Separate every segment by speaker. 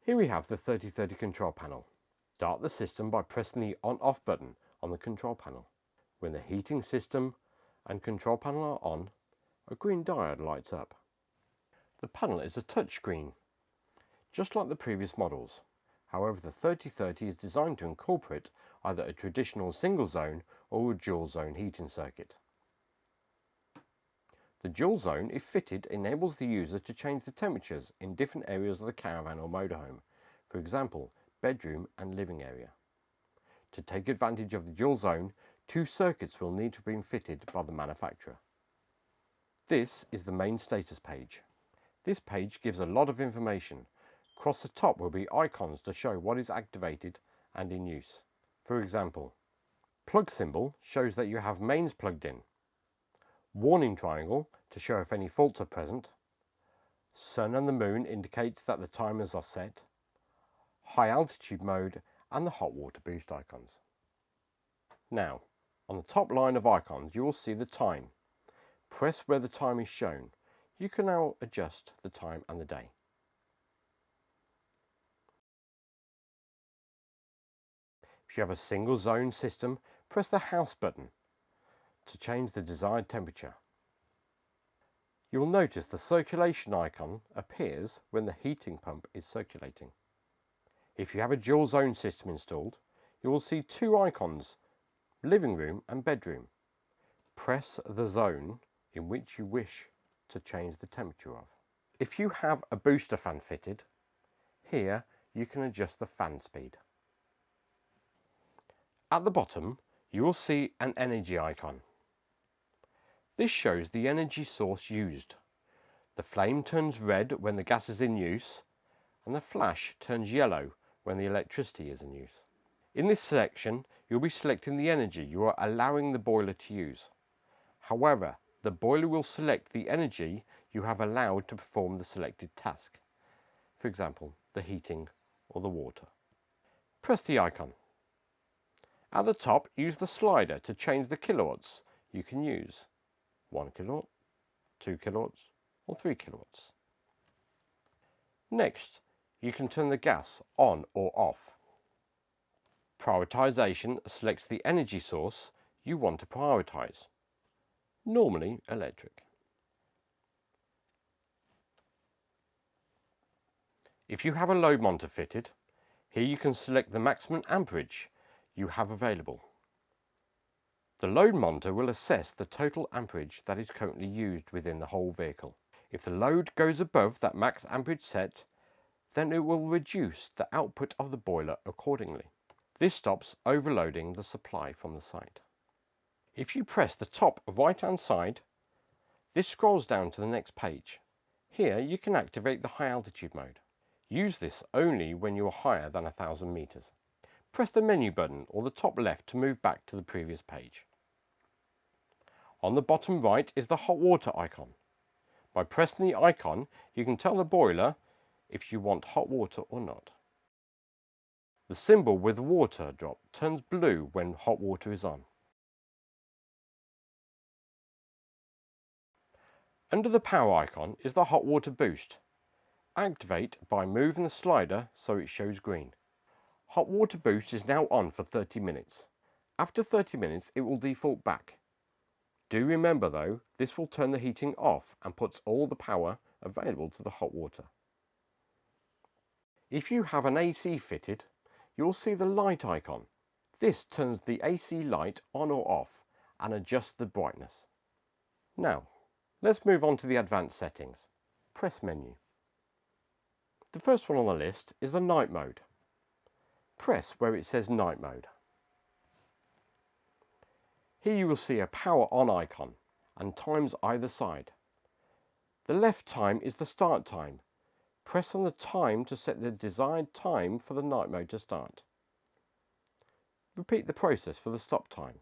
Speaker 1: Here we have the 3030 control panel. Start the system by pressing the on-off button on the control panel. When the heating system and control panel are on, a green diode lights up. The panel is a touchscreen, just like the previous models. However, the 3030 is designed to incorporate either a traditional single zone or a dual zone heating circuit. The dual zone, if fitted, enables the user to change the temperatures in different areas of the caravan or motorhome, for example, bedroom and living area. To take advantage of the dual zone, two circuits will need to be fitted by the manufacturer. This is the main status page. This page gives a lot of information. Across the top will be icons to show what is activated and in use. For example, plug symbol shows that you have mains plugged in. Warning triangle to show if any faults are present. Sun and the moon indicates that the timers are set. High altitude mode and the hot water boost icons. Now, on the top line of icons you will see the time. Press where the time is shown. You can now adjust the time and the day. If you have a single zone system, press the house button to change the desired temperature. You will notice the circulation icon appears when the heating pump is circulating. If you have a dual zone system installed, you will see two icons, living room and bedroom. Press the zone in which you wish to change the temperature of. If you have a booster fan fitted, here you can adjust the fan speed. At the bottom, you will see an energy icon. This shows the energy source used. The flame turns red when the gas is in use, and the flash turns yellow when the electricity is in use. In this section, you'll be selecting the energy you are allowing the boiler to use. However, the boiler will select the energy you have allowed to perform the selected task. For example, the heating or the water. Press the icon. At the top, use the slider to change the kilowatts you can use. 1 kilowatt, 2 kilowatts or 3 kilowatts. Next, you can turn the gas on or off. Prioritization selects the energy source you want to prioritize, normally electric. If you have a load monitor fitted, here you can select the maximum amperage you have available. The load monitor will assess the total amperage that is currently used within the whole vehicle. If the load goes above that max amperage set, then it will reduce the output of the boiler accordingly. This stops overloading the supply from the site. If you press the top right hand side, this scrolls down to the next page. Here you can activate the high altitude mode. Use this only when you are higher than 1,000 meters. Press the menu button or the top left to move back to the previous page. On the bottom right is the hot water icon. By pressing the icon, you can tell the boiler if you want hot water or not. The symbol with the water drop turns blue when hot water is on. Under the power icon is the hot water boost. Activate by moving the slider so it shows green. Hot water boost is now on for 30 minutes. After 30 minutes it will default back. Do remember though, this will turn the heating off and puts all the power available to the hot water. If you have an AC fitted, you'll see the light icon. This turns the AC light on or off and adjusts the brightness. Now, let's move on to the advanced settings. Press menu. The first one on the list is the night mode. Press where it says night mode. Here you will see a power on icon and times either side. The left time is the start time. Press on the time to set the desired time for the night mode to start. Repeat the process for the stop time.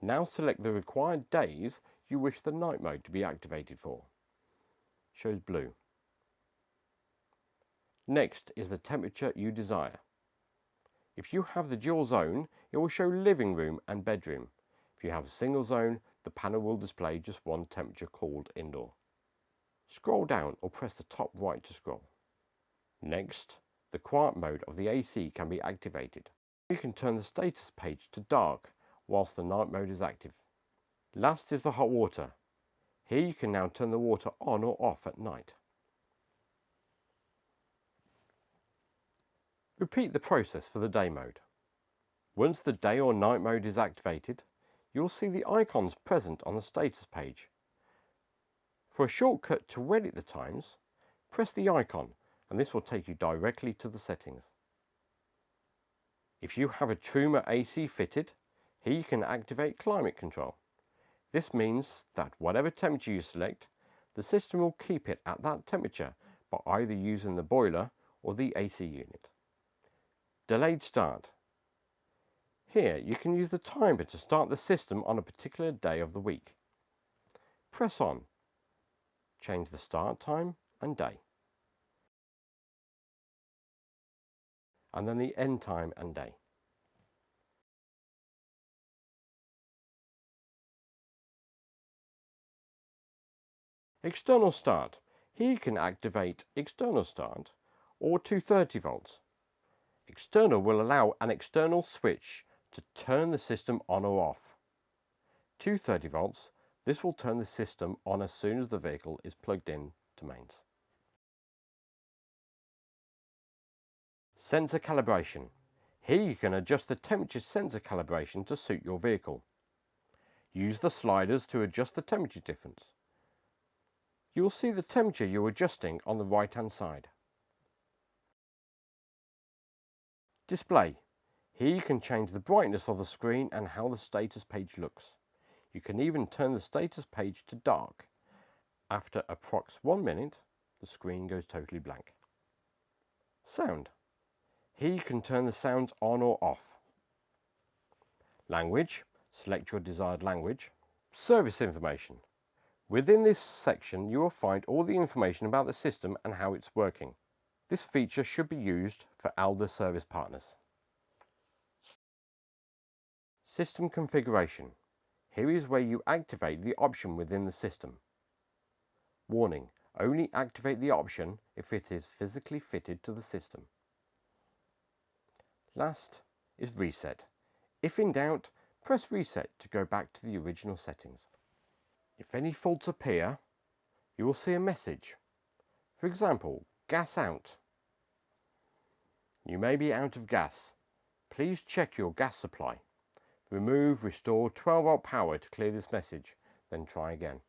Speaker 1: Now select the required days you wish the night mode to be activated for. Shows blue. Next is the temperature you desire. If you have the dual zone, it will show living room and bedroom. If you have a single zone, the panel will display just one temperature called indoor. Scroll down or press the top right to scroll. Next, the quiet mode of the AC can be activated. You can turn the status page to dark whilst the night mode is active. Last is the hot water. Here you can now turn the water on or off at night. Repeat the process for the day mode. Once the day or night mode is activated, you will see the icons present on the status page. For a shortcut to edit the times, press the icon and this will take you directly to the settings. If you have a Truma AC fitted, here you can activate climate control. This means that whatever temperature you select, the system will keep it at that temperature by either using the boiler or the AC unit. Delayed start. Here you can use the timer to start the system on a particular day of the week. Press on. Change the start time and day. And then the end time and day. External start. Here you can activate external start or 230 volts. External will allow an external switch to turn the system on or off. 230 volts, this will turn the system on as soon as the vehicle is plugged in to mains. Sensor calibration. Here you can adjust the temperature sensor calibration to suit your vehicle. Use the sliders to adjust the temperature difference. You will see the temperature you're adjusting on the right hand side. Display. Here you can change the brightness of the screen and how the status page looks. You can even turn the status page to dark. After approx 1 minute, the screen goes totally blank. Sound. Here you can turn the sounds on or off. Language. Select your desired language. Service information. Within this section you will find all the information about the system and how it's working. This feature should be used for Alde service partners. System configuration. Here is where you activate the option within the system. Warning: only activate the option if it is physically fitted to the system. Last is reset. If in doubt, press reset to go back to the original settings. If any faults appear, you will see a message. For example, gas out. You may be out of gas. Please check your gas supply. Remove, restore 12-volt power to clear this message, then try again.